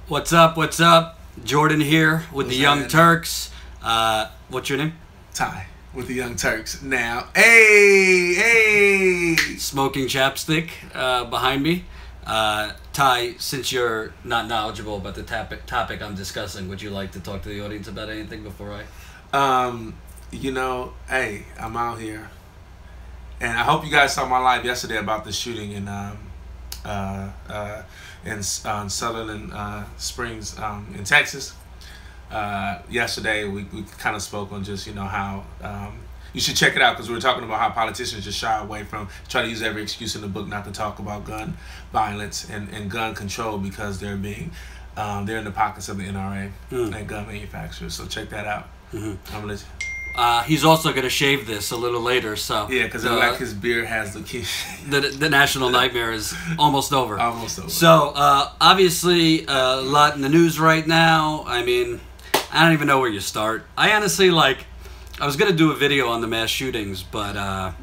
What's up? What's up? Jordan here with What's the Young happening? Turks. What's your name? Ty with the Young Turks. Now, hey! Smoking chapstick behind me. Ty, since you're not knowledgeable about the topic I'm discussing, would you like to talk to the audience about anything before I? Hey, I'm out here, and I hope you guys saw my live yesterday about the shooting in Sutherland Springs in Texas. Yesterday we kind of spoke on just how you should check it out, because we were talking about how politicians just shy away from, try to use every excuse in the book not to talk about gun violence and gun control, because they're in the pockets of the NRA and gun manufacturers. So check that out. I'm gonna He's also going to shave this a little later, so... Yeah, because like his beard has the key. The national nightmare is almost over. Almost over. So, obviously, a lot in the news right now. I mean, I don't even know where you start. I honestly, I was going to do a video on the mass shootings, but I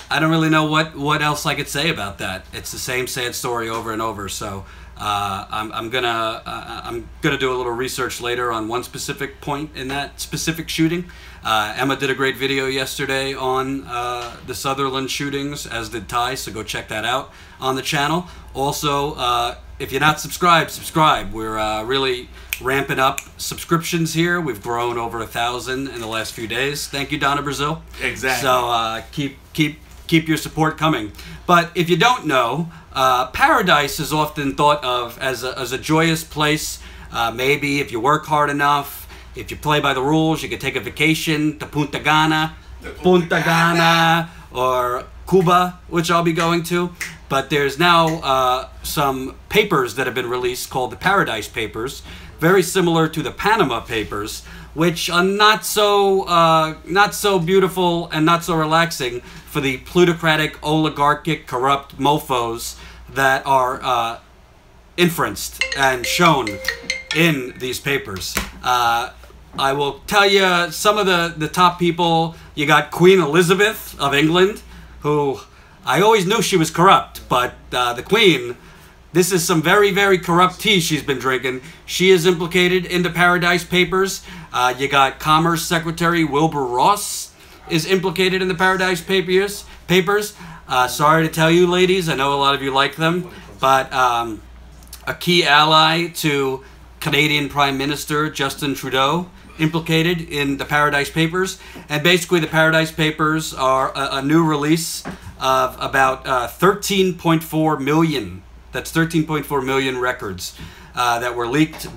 don't really know what else I could say about that. It's the same sad story over and over, so... I'm gonna do a little research later on one specific point in that specific shooting. Emma did a great video yesterday on the Sutherland shootings, as did Ty, so go check that out on the channel. Also, if you're not subscribed, subscribe. We're really ramping up subscriptions here. We've grown over 1,000 in the last few days. Thank you, Donna Brazil. Exactly. So keep your support coming. But if you don't know, paradise is often thought of as a joyous place. Maybe if you work hard enough, if you play by the rules, you could take a vacation to Punta Cana, or Cuba, which I'll be going to. But there's now some papers that have been released called the Paradise Papers, very similar to the Panama Papers, which are not so beautiful and not so relaxing for the plutocratic, oligarchic, corrupt mofos that are inferenced and shown in these papers. I will tell you some of the top people. You got Queen Elizabeth of England, who I always knew she was corrupt, but the Queen, this is some very, very corrupt tea she's been drinking. She is implicated in the Paradise Papers. You got Commerce Secretary Wilbur Ross is implicated in the Paradise Papers. Sorry to tell you, ladies, I know a lot of you like them, but a key ally to Canadian Prime Minister Justin Trudeau implicated in the Paradise Papers. And basically the Paradise Papers are a new release of about 13.4 million. That's 13.4 million records that were leaked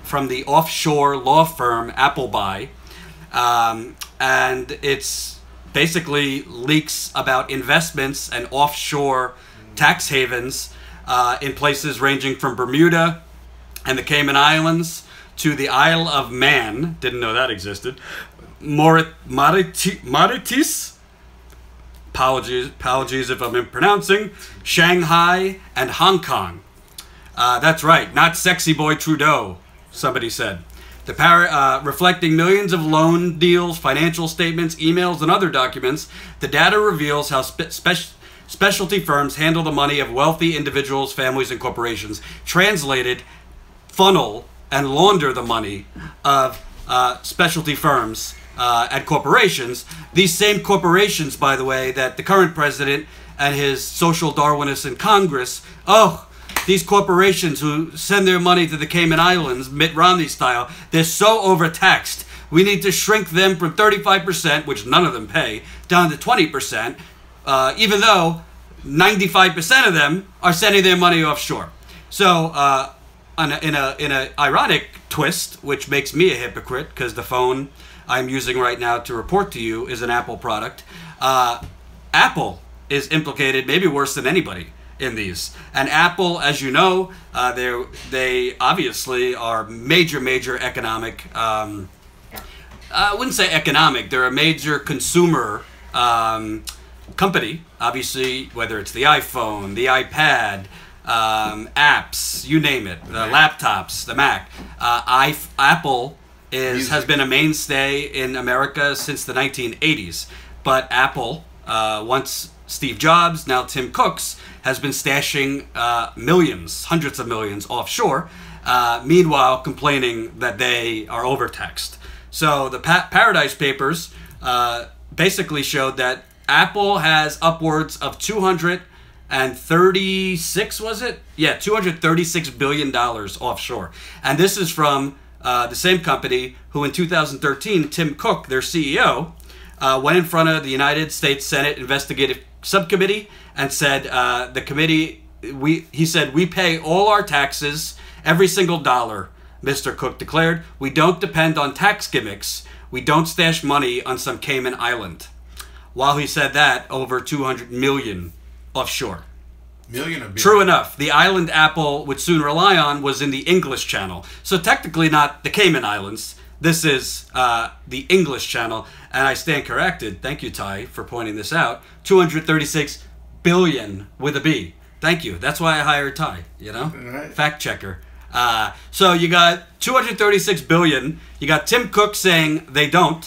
from the offshore law firm Appleby. And it's basically leaks about investments and offshore tax havens in places ranging from Bermuda and the Cayman Islands to the Isle of Man. Didn't know that existed. Mauritius. Apologies if I'm mispronouncing. Shanghai and Hong Kong. That's right, not sexy boy Trudeau, somebody said. Reflecting millions of loan deals, financial statements, emails, and other documents, the data reveals how specialty firms handle the money of wealthy individuals, families, and corporations. Translated, funnel and launder the money of specialty firms and corporations. These same corporations, by the way, that the current president and his social Darwinists in Congress, these corporations who send their money to the Cayman Islands, Mitt Romney style, they're so overtaxed. We need to shrink them from 35%, which none of them pay, down to 20%, even though 95% of them are sending their money offshore. So, in an ironic twist, which makes me a hypocrite, because the phone I'm using right now to report to you is an Apple product, Apple is implicated maybe worse than anybody in these. And Apple, as you know, they obviously are major economic, I wouldn't say economic, they're a major consumer company, obviously, whether it's the iPhone, the iPad, apps, you name it, the laptops, the Mac. Apple has been a mainstay in America since the 1980s. But Apple, once Steve Jobs, now Tim Cook's, has been stashing millions, hundreds of millions offshore, meanwhile complaining that they are overtaxed. So the Paradise Papers basically showed that Apple has upwards of 236, was it? Yeah, $236 billion offshore. And this is from the same company who in 2013, Tim Cook, their CEO, went in front of the United States Senate Investigative Subcommittee and said, he said, we pay all our taxes, every single dollar, Mr. Cook declared. We don't depend on tax gimmicks. We don't stash money on some Cayman island. While he said that, over 200 million offshore. True enough, the island Apple would soon rely on was in the English Channel. So technically not the Cayman Islands. This is the English Channel. And I stand corrected. Thank you, Ty, for pointing this out. 236 billion with a B. Thank you. That's why I hired Ty, you know? Right. Fact checker. So you got 236 billion. You got Tim Cook saying they don't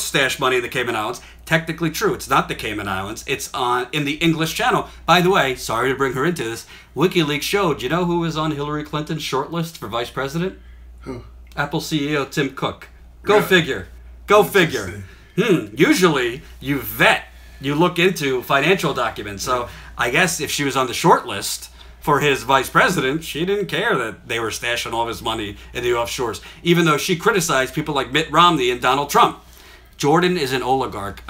stash money in the Cayman Islands. Technically true. It's not the Cayman Islands. It's in the English Channel. By the way, sorry to bring her into this. WikiLeaks showed, you know who was on Hillary Clinton's shortlist for vice president? Who? Apple CEO Tim Cook. Go figure. Go figure. Usually you vet. You look into financial documents. So I guess if she was on the short list for his vice president, she didn't care that they were stashing all of his money in the offshores, even though she criticized people like Mitt Romney and Donald Trump. Jordan is an oligarch.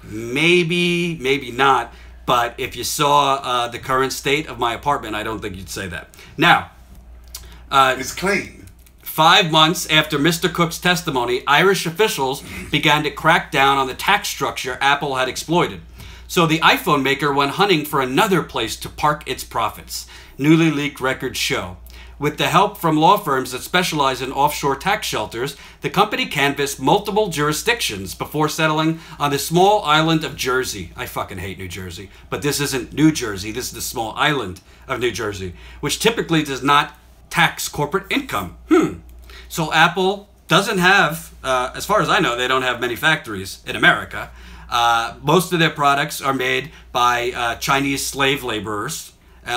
Maybe, maybe not. But if you saw the current state of my apartment, I don't think you'd say that. Now, it's clean. 5 months after Mr. Cook's testimony, Irish officials began to crack down on the tax structure Apple had exploited. So the iPhone maker went hunting for another place to park its profits. Newly leaked records show. With the help from law firms that specialize in offshore tax shelters, the company canvassed multiple jurisdictions before settling on the small island of Jersey. I fucking hate New Jersey. But this isn't New Jersey. This is the small island of New Jersey, which typically does not tax corporate income. So Apple doesn't have, as far as I know, they don't have many factories in America. Most of their products are made by Chinese slave laborers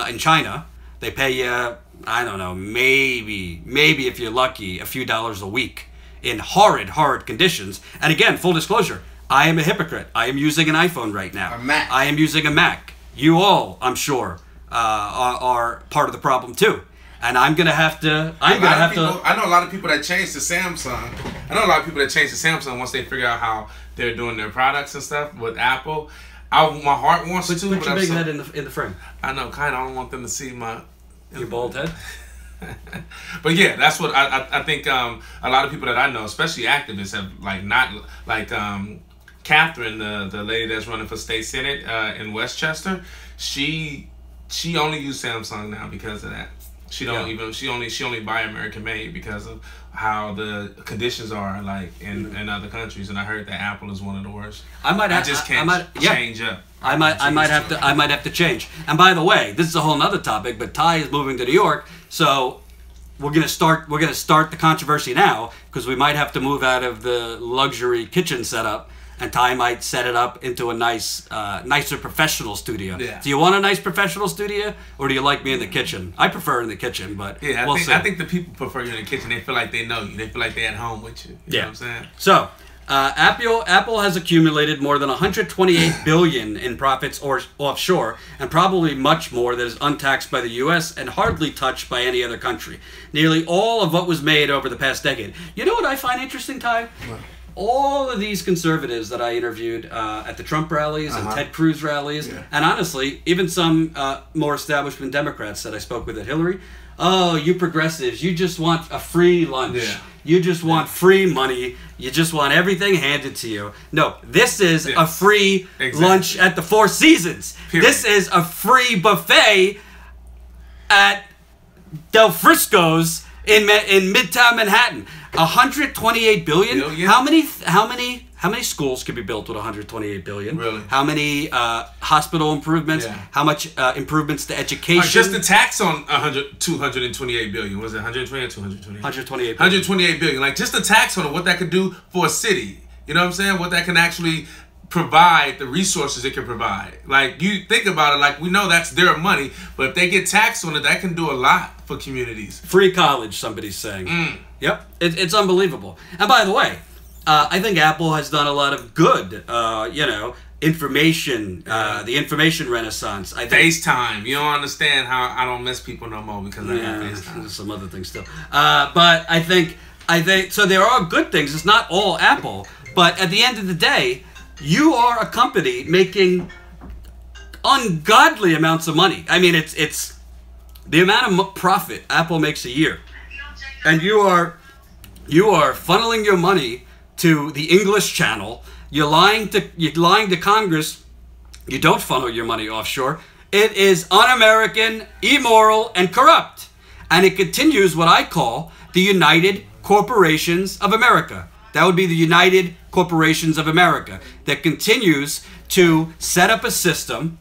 in China. They pay you, I don't know, maybe if you're lucky, a few dollars a week in horrid conditions. And again, full disclosure, I am a hypocrite. I am using an iPhone right now. A Mac. I am using a Mac. You all, I'm sure, are part of the problem too. And I'm gonna have to. I know a lot of people that change to Samsung. I know a lot of people that change to Samsung once they figure out how they're doing their products and stuff with Apple. My heart wants to. Put your big head in the frame. I know, kind of. I don't want them to see your bald head. But yeah, that's what I think. A lot of people that I know, especially activists, have Catherine, the lady that's running for state senate in Westchester. She only uses Samsung now because of that. She only buy American made because of how the conditions are like in other countries, and I heard that Apple is one of the worst. I can't change up. I might have to change. And by the way, this is a whole nother topic, but Ty is moving to New York, so we're gonna start the controversy now because we might have to move out of the luxury kitchen setup. And Ty might set it up into a nicer professional studio. Yeah. Do you want a nice professional studio, or do you like me in the kitchen? I prefer in the kitchen, but yeah, we'll see. I think the people prefer you in the kitchen. They feel like they know you. They feel like they're at home with you. You know what I'm saying? So, Apple has accumulated more than $128 billion in profits offshore, and probably much more that is untaxed by the U.S. and hardly touched by any other country. Nearly all of what was made over the past decade. You know what I find interesting, Ty? What? All of these conservatives that I interviewed at the Trump rallies and Ted Cruz rallies, and honestly, even some more establishment Democrats that I spoke with at Hillary, oh, you progressives, you just want a free lunch. Yeah. You just want free money. You just want everything handed to you. No, this is a free lunch at the Four Seasons. Period. This is a free buffet at Del Frisco's in Midtown Manhattan. 128 billion? How many schools could be built with 128 billion? Really? How many hospital improvements? Yeah. How much improvements to education? Just the tax on 228 billion. Was it 120 or 228? 128 billion. 128 billion. Like just the tax on it, what that could do for a city. You know what I'm saying? What that can actually provide the resources it can provide. Like, you think about it, like, we know that's their money, but if they get taxed on it, that can do a lot for communities. Free college, somebody's saying. Yep, it's unbelievable. And by the way, I think Apple has done a lot of good, information, the information renaissance. I think FaceTime. You don't understand how I don't miss people no more because I got FaceTime. There's some other things still. But I think so. There are good things. It's not all Apple, but at the end of the day, you are a company making ungodly amounts of money. I mean, it's the amount of profit Apple makes a year, and you are funneling your money to the English Channel. You're lying to Congress. You don't funnel your money offshore. It is un-American, immoral, and corrupt. And it continues what I call the United Corporations of America. That would be the United Corporations of America that continues to set up a system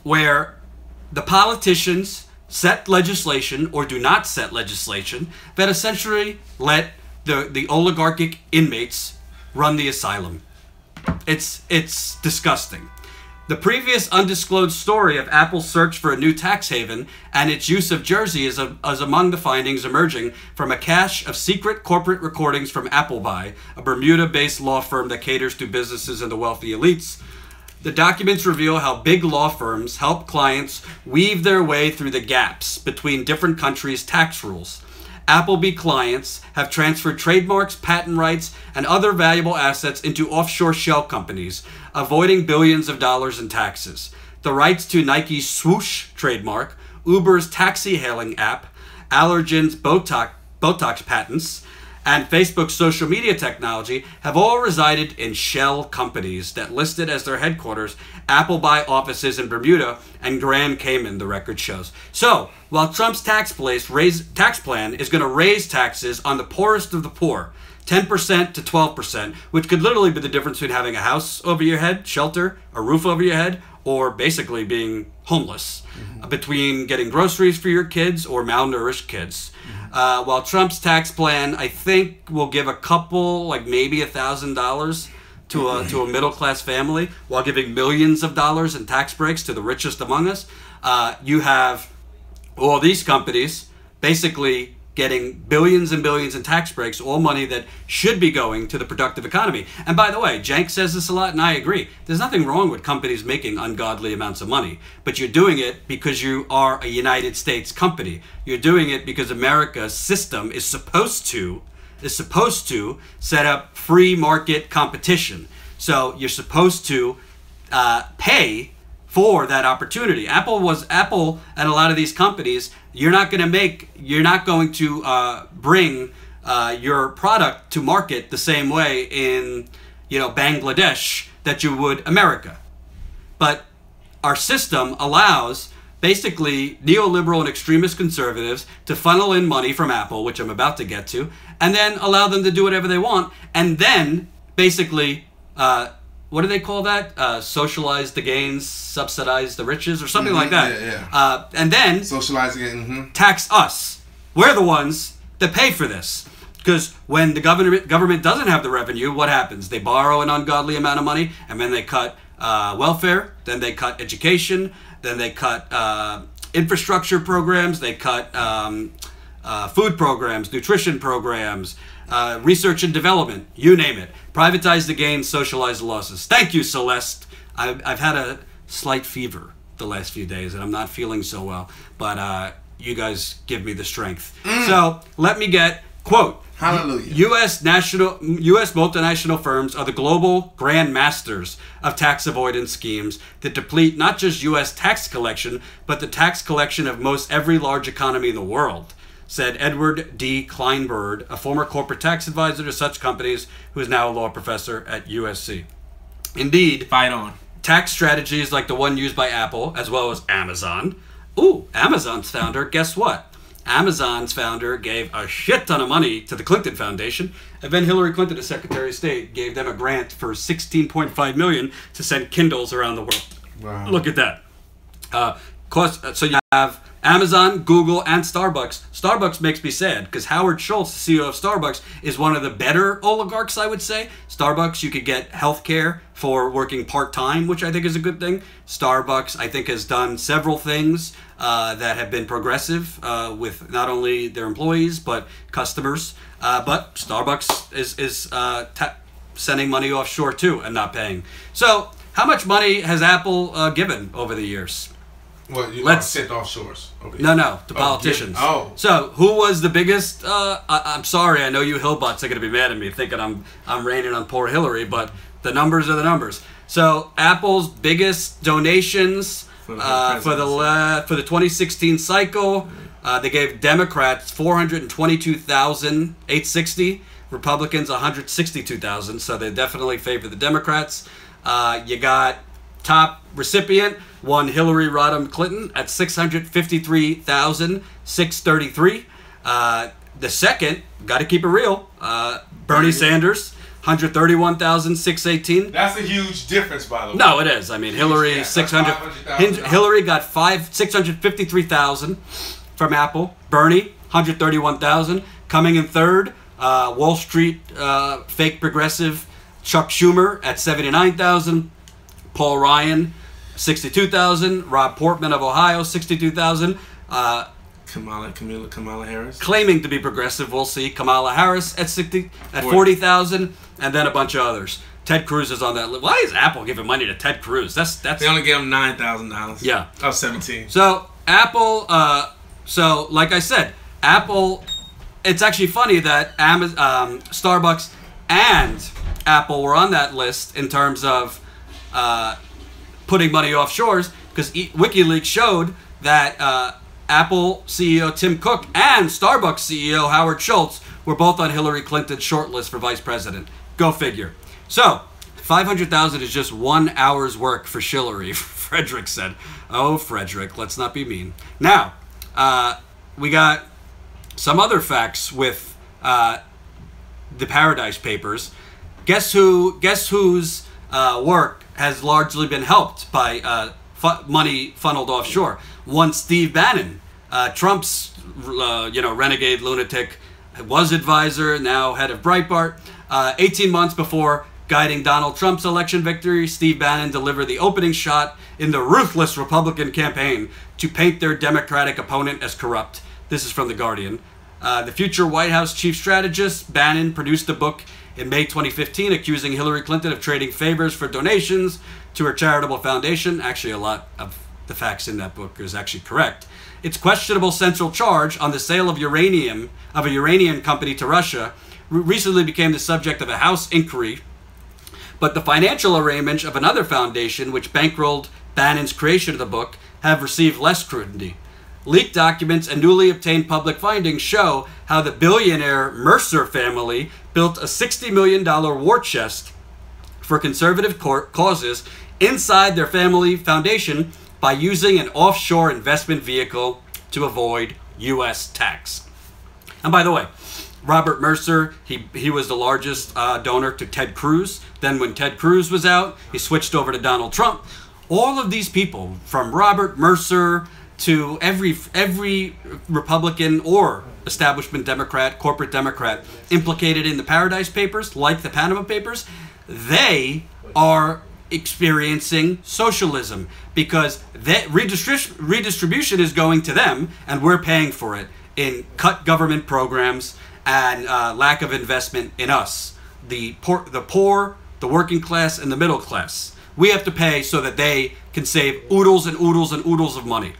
where the politicians set legislation or do not set legislation that essentially let the oligarchic inmates run the asylum. It's disgusting. The previous undisclosed story of Apple's search for a new tax haven and its use of Jersey is among the findings emerging from a cache of secret corporate recordings from Appleby, a Bermuda-based law firm that caters to businesses and the wealthy elites. The documents reveal how big law firms help clients weave their way through the gaps between different countries' tax rules. Appleby clients have transferred trademarks, patent rights, and other valuable assets into offshore shell companies, avoiding billions of dollars in taxes. The rights to Nike's swoosh trademark, Uber's taxi-hailing app, Allergan's Botox patents, and Facebook's social media technology have all resided in shell companies that listed as their headquarters Appleby offices in Bermuda and Grand Cayman, the record shows. So, while Trump's tax plan is going to raise taxes on the poorest of the poor, 10% to 12%, which could literally be the difference between having a house over your head, shelter, a roof over your head, or basically being homeless, between getting groceries for your kids or malnourished kids. While Trump's tax plan, I think, will give a couple, like maybe $1,000 to a middle-class family, while giving millions of dollars in tax breaks to the richest among us, you have all these companies basically getting billions and billions in tax breaks, all money that should be going to the productive economy. And by the way, Jank says this a lot, and I agree. There's nothing wrong with companies making ungodly amounts of money, but you're doing it because you are a United States company. You're doing it because America's system is supposed to set up free market competition. So you're supposed to pay for that opportunity. Apple and a lot of these companies, you're not going to bring your product to market the same way in Bangladesh that you would America. But our system allows basically neoliberal and extremist conservatives to funnel in money from Apple, which I'm about to get to, and then allow them to do whatever they want, and then basically what do they call that? Socialize the gains, subsidize the riches, or something like that. And then socializing it, tax us. We're the ones that pay for this. Because when the government doesn't have the revenue, what happens? They borrow an ungodly amount of money, and then they cut welfare, then they cut education, then they cut infrastructure programs, they cut food programs, nutrition programs, research and development, you name it. Privatize the gains, socialize the losses. Thank you, Celeste. I've had a slight fever the last few days, and I'm not feeling so well. But you guys give me the strength. So let me get, quote, hallelujah. U.S. multinational firms are the global grand masters of tax avoidance schemes that deplete not just U.S. tax collection, but the tax collection of most every large economy in the world, said Edward D. Kleinberg, a former corporate tax advisor to such companies who is now a law professor at USC. Indeed, fight on. Tax strategies like the one used by Apple, as well as Amazon. Ooh, Amazon's founder, guess what? Amazon's founder gave a shit ton of money to the Clinton Foundation, and then Hillary Clinton, as Secretary of State, gave them a grant for $16.5 million to send Kindles around the world. Wow. Look at that. So you have Amazon, Google, and Starbucks. Starbucks makes me sad because Howard Schultz, CEO of Starbucks, is one of the better oligarchs, I would say. Starbucks, you could get health care for working part-time, which I think is a good thing. Starbucks, I think, has done several things that have been progressive with not only their employees, but customers. But Starbucks is sending money offshore, too, and not paying. So, how much money has Apple given over the years? Well, you sent offshores. Okay. No, to politicians. So, who was the biggest? I'm sorry, I know you Hillbots are going to be mad at me, thinking I'm raining on poor Hillary, but the numbers are the numbers. So, Apple's biggest donations for the 2016 cycle, they gave Democrats $422,860, Republicans $162,000. So they definitely favor the Democrats. You got top recipient, one Hillary Rodham Clinton at $653,633. The second, got to keep it real, Bernie Sanders, $131,618. That's a huge difference, by the way. No, it is. I mean, Hillary Hillary got $653,000 from Apple. Bernie, $131,000. Coming in third, Wall Street fake progressive Chuck Schumer at $79,000. Paul Ryan, $62,000. Rob Portman of Ohio, $62,000. Kamala Harris, claiming to be progressive, we'll see. Kamala Harris at $40,000, and then a bunch of others. Ted Cruz is on that list. Why is Apple giving money to Ted Cruz? That's they only gave him $9,000. Yeah, oh, 17. So Apple. So like I said, Apple. It's actually funny that Starbucks and Apple were on that list in terms of putting money offshores, because WikiLeaks showed that Apple CEO Tim Cook and Starbucks CEO Howard Schultz were both on Hillary Clinton's shortlist for vice president. Go figure. So, $500,000 is just 1 hour's work for Hillary, Frederick said. Oh, Frederick, let's not be mean. Now, we got some other facts with the Paradise Papers. Guess whose work has largely been helped by money funneled offshore? One Steve Bannon, Trump's renegade lunatic, was advisor, now head of Breitbart. 18 months before guiding Donald Trump's election victory, Steve Bannon delivered the opening shot in the ruthless Republican campaign to paint their Democratic opponent as corrupt. This is from The Guardian. The future White House chief strategist, Bannon, produced a book in May 2015 accusing Hillary Clinton of trading favors for donations to her charitable foundation. Actually, a lot of the facts in that book is actually correct. Its questionable central charge on the sale of uranium of a uranium company to Russia recently became the subject of a House inquiry, but the financial arrangements of another foundation which bankrolled Bannon's creation of the book have received less scrutiny. Leaked documents and newly obtained public findings show how the billionaire Mercer family built a $60 million war chest for conservative causes inside their family foundation by using an offshore investment vehicle to avoid U.S. tax. And by the way, Robert Mercer, he was the largest donor to Ted Cruz. Then when Ted Cruz was out, he switched over to Donald Trump. All of these people, from Robert Mercer to every Republican or establishment Democrat, corporate Democrat, implicated in the Paradise Papers, like the Panama Papers, they are experiencing socialism because that redistribution is going to them, and we're paying for it in cut government programs and lack of investment in us, the poor, the working class, and the middle class. We have to pay so that they can save oodles and oodles and oodles of money.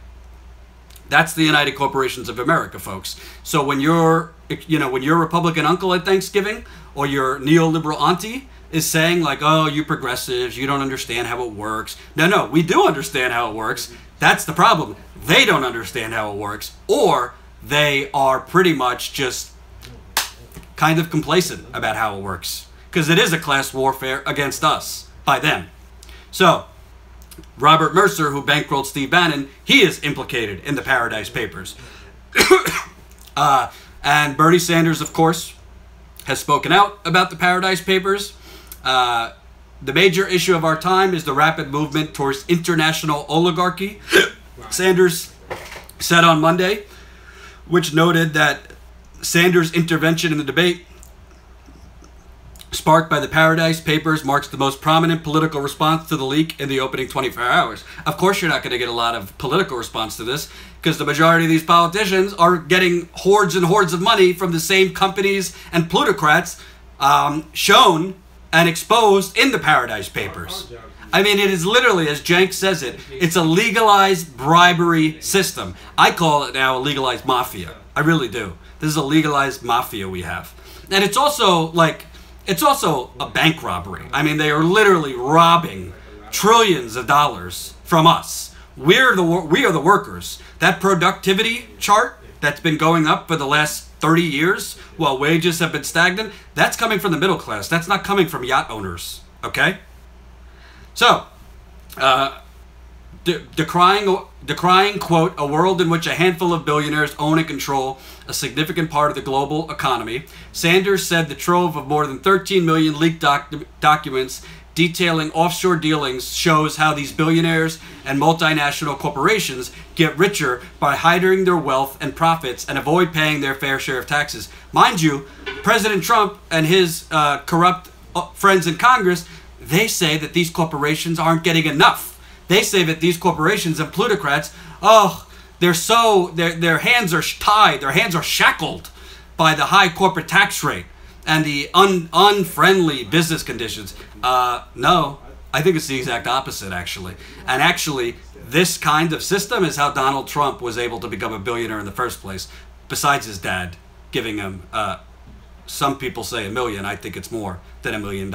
That's the United Corporations of America, folks. So when your Republican uncle at Thanksgiving or your neoliberal auntie is saying like, oh, you progressives, you don't understand how it works. No, we do understand how it works. That's the problem. They don't understand how it works, or they are pretty much just kind of complacent about how it works, because it is a class warfare against us by them. So Robert Mercer, who bankrolled Steve Bannon, he is implicated in the Paradise Papers. And Bernie Sanders, of course, has spoken out about the Paradise Papers. The major issue of our time is the rapid movement towards international oligarchy. Sanders said on Monday, which noted that Sanders' intervention in the debate sparked by the Paradise Papers marks the most prominent political response to the leak in the opening 24 hours. Of course you're not going to get a lot of political response to this, because the majority of these politicians are getting hordes and hordes of money from the same companies and plutocrats shown and exposed in the Paradise Papers. I mean, it is literally, as Jenks says it, it's a legalized bribery system. I call it now a legalized mafia. I really do. This is a legalized mafia we have. And it's also like, it's also a bank robbery. I mean, they are literally robbing trillions of dollars from us. We are the workers. That productivity chart that's been going up for the last 30 years while wages have been stagnant, that's coming from the middle class. That's not coming from yacht owners, okay? So, decrying, quote, a world in which a handful of billionaires own and control a significant part of the global economy, Sanders said the trove of more than 13 million leaked documents detailing offshore dealings shows how these billionaires and multinational corporations get richer by hiding their wealth and profits and avoid paying their fair share of taxes. Mind you, President Trump and his corrupt friends in Congress, they say that these corporations aren't getting enough. They say that these corporations and plutocrats, oh, their hands are tied, their hands are shackled by the high corporate tax rate and the unfriendly business conditions. No, I think it's the exact opposite, actually. And actually, this kind of system is how Donald Trump was able to become a billionaire in the first place, besides his dad giving him, some people say $1 million. I think it's more than $1 million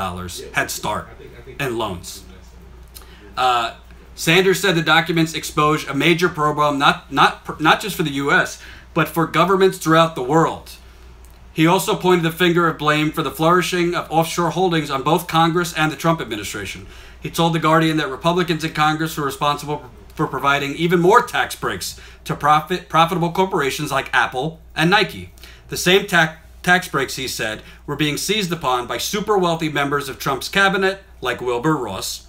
head start in loans. Sanders said the documents expose a major problem, not just for the U.S., but for governments throughout the world. He also pointed the finger of blame for the flourishing of offshore holdings on both Congress and the Trump administration. He told The Guardian that Republicans in Congress were responsible for providing even more tax breaks to profitable corporations like Apple and Nike. The same tax breaks, he said, were being seized upon by super wealthy members of Trump's cabinet, like Wilbur Ross,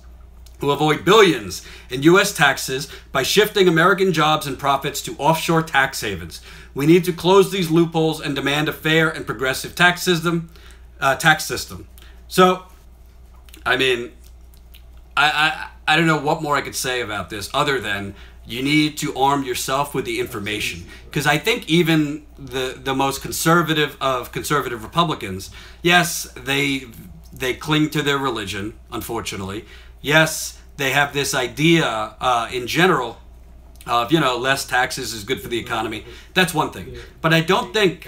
who avoid billions in U.S. taxes by shifting American jobs and profits to offshore tax havens. We need to close these loopholes and demand a fair and progressive tax system. So, I mean, I don't know what more I could say about this other than you need to arm yourself with the information. Because I think even the most conservative of conservative Republicans, yes, they cling to their religion, unfortunately. Yes, they have this idea in general of, you know, less taxes is good for the economy. That's one thing. But I don't think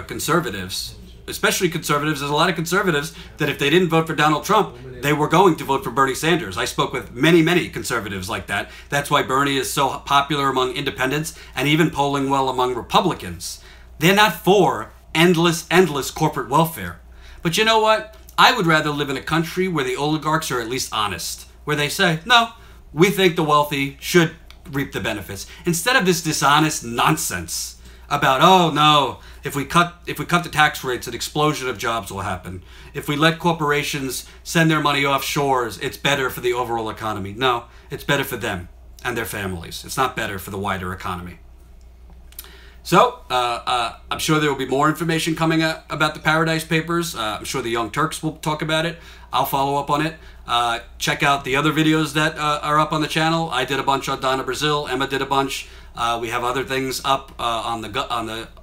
conservatives, especially conservatives, there's a lot of conservatives that if they didn't vote for Donald Trump, they were going to vote for Bernie Sanders. I spoke with many, many conservatives like that. That's why Bernie is so popular among independents and even polling well among Republicans. They're not for endless corporate welfare. But you know what? I would rather live in a country where the oligarchs are at least honest, where they say, no, we think the wealthy should reap the benefits, instead of this dishonest nonsense about, oh no, if we cut the tax rates, an explosion of jobs will happen. If we let corporations send their money offshores, it's better for the overall economy. No, it's better for them and their families. It's not better for the wider economy. So, I'm sure there will be more information coming about the Paradise Papers. I'm sure the Young Turks will talk about it. I'll follow up on it. Check out the other videos that are up on the channel. I did a bunch on Donna Brazil. Emma did a bunch. We have other things up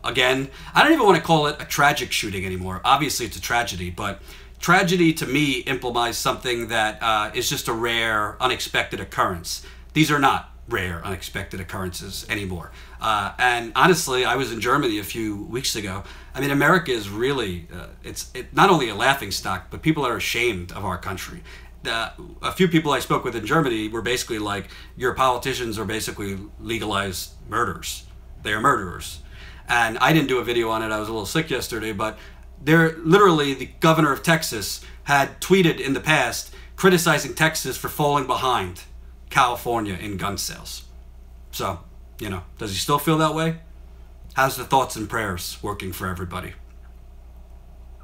again. I don't even want to call it a tragic shooting anymore. Obviously, it's a tragedy, but tragedy to me implies something that is just a rare, unexpected occurrence. These are not rare, unexpected occurrences anymore. And honestly, I was in Germany a few weeks ago. I mean, America is really, it's not only a laughingstock, but people are ashamed of our country. A few people I spoke with in Germany were basically like, your politicians are basically legalized murderers. They are murderers. And I didn't do a video on it. I was a little sick yesterday, but they're literally, the governor of Texas had tweeted in the past criticizing Texas for falling behind California in gun sales. So, you know, does he still feel that way? How's the thoughts and prayers working for everybody?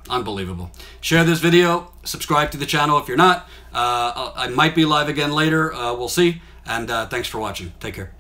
Unbelievable. Share this video. Subscribe to the channel if you're not. I might be live again later. We'll see. And thanks for watching. Take care.